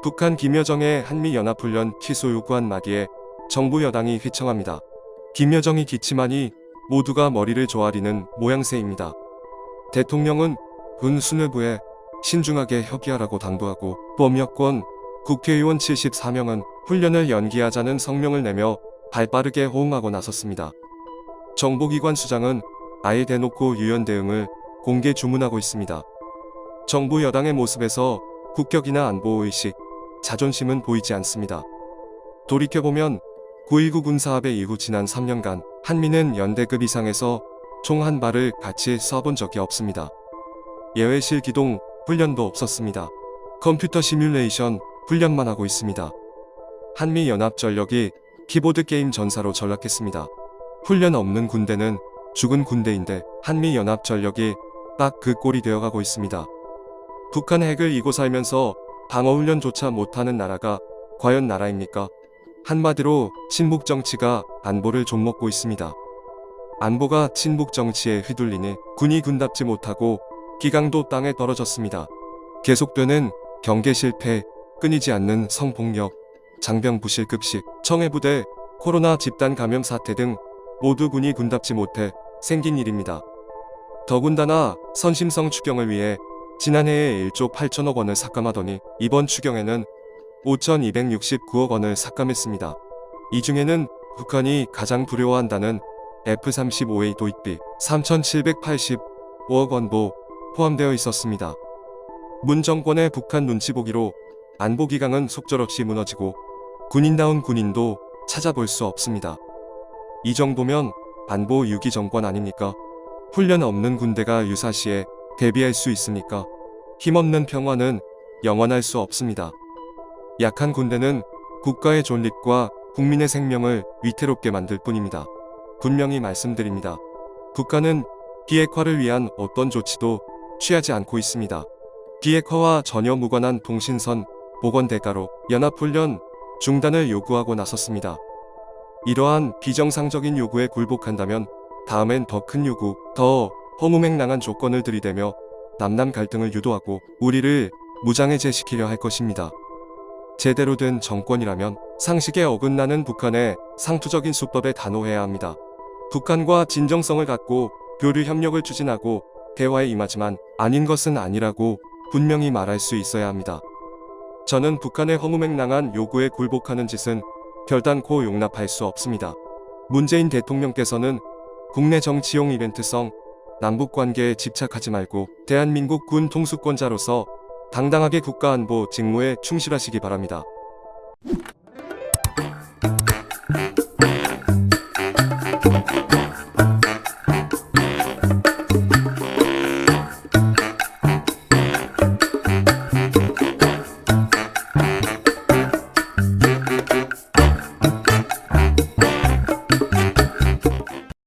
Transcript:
북한 김여정의 한미연합훈련 취소 요구한 마디에 정부 여당이 휘청합니다. 김여정이 기침하니 모두가 머리를 조아리는 모양새입니다. 대통령은 군 수뇌부에 신중하게 협의하라고 당부하고 범여권 국회의원 74명은 훈련을 연기하자는 성명을 내며 발빠르게 호응하고 나섰습니다. 정보기관 수장은 아예 대놓고 유연 대응을 공개 주문하고 있습니다. 정부 여당의 모습에서 국격이나 안보의식, 자존심은 보이지 않습니다. 돌이켜보면 9.19 군사합의 이후 지난 3년간 한미는 연대급 이상에서 총 한 발을 같이 쏴본 적이 없습니다. 예외실 기동 훈련도 없었습니다. 컴퓨터 시뮬레이션 훈련만 하고 있습니다. 한미연합전력이 키보드 게임 전사로 전락했습니다. 훈련 없는 군대는 죽은 군대인데 한미연합전력이 딱 그 꼴이 되어가고 있습니다. 북한 핵을 이고 살면서 방어훈련조차 못하는 나라가 과연 나라입니까? 한마디로 친북 정치가 안보를 좀먹고 있습니다. 안보가 친북 정치에 휘둘리니 군이 군답지 못하고 기강도 땅에 떨어졌습니다. 계속되는 경계 실패, 끊이지 않는 성폭력, 장병 부실급식, 청해부대, 코로나 집단 감염 사태 등 모두 군이 군답지 못해 생긴 일입니다. 더군다나 선심성 추경을 위해 지난해에 1조 8천억 원을 삭감하더니 이번 추경에는 5,269억 원을 삭감했습니다. 이 중에는 북한이 가장 두려워한다는 F-35A 도입비 3,785억 원도 포함되어 있었습니다. 문 정권의 북한 눈치 보기로 안보기강은 속절없이 무너지고 군인다운 군인도 찾아볼 수 없습니다. 이 정도면 안보 유기 정권 아닙니까? 훈련 없는 군대가 유사시에 대비할 수 있습니까? 힘없는 평화는 영원할 수 없습니다. 약한 군대는 국가의 존립과 국민의 생명을 위태롭게 만들 뿐입니다. 분명히 말씀드립니다. 북한은 비핵화를 위한 어떤 조치도 취하지 않고 있습니다. 비핵화와 전혀 무관한 통신선 복원 대가로 연합훈련 중단을 요구하고 나섰습니다. 이러한 비정상적인 요구에 굴복한다면 다음엔 더 큰 요구, 더 허무맹랑한 조건을 들이대며 남남 갈등을 유도하고 우리를 무장해제시키려 할 것입니다. 제대로 된 정권이라면 상식에 어긋나는 북한의 상투적인 수법에 단호해야 합니다. 북한과 진정성을 갖고 교류 협력을 추진하고 대화에 임하지만 아닌 것은 아니라고 분명히 말할 수 있어야 합니다. 저는 북한의 허무맹랑한 요구에 굴복하는 짓은 결단코 용납할 수 없습니다. 문재인 대통령께서는 국내 정치용 이벤트성 남북관계에 집착하지 말고 대한민국 군 통수권자로서 당당하게 국가안보 직무에 충실하시기 바랍니다.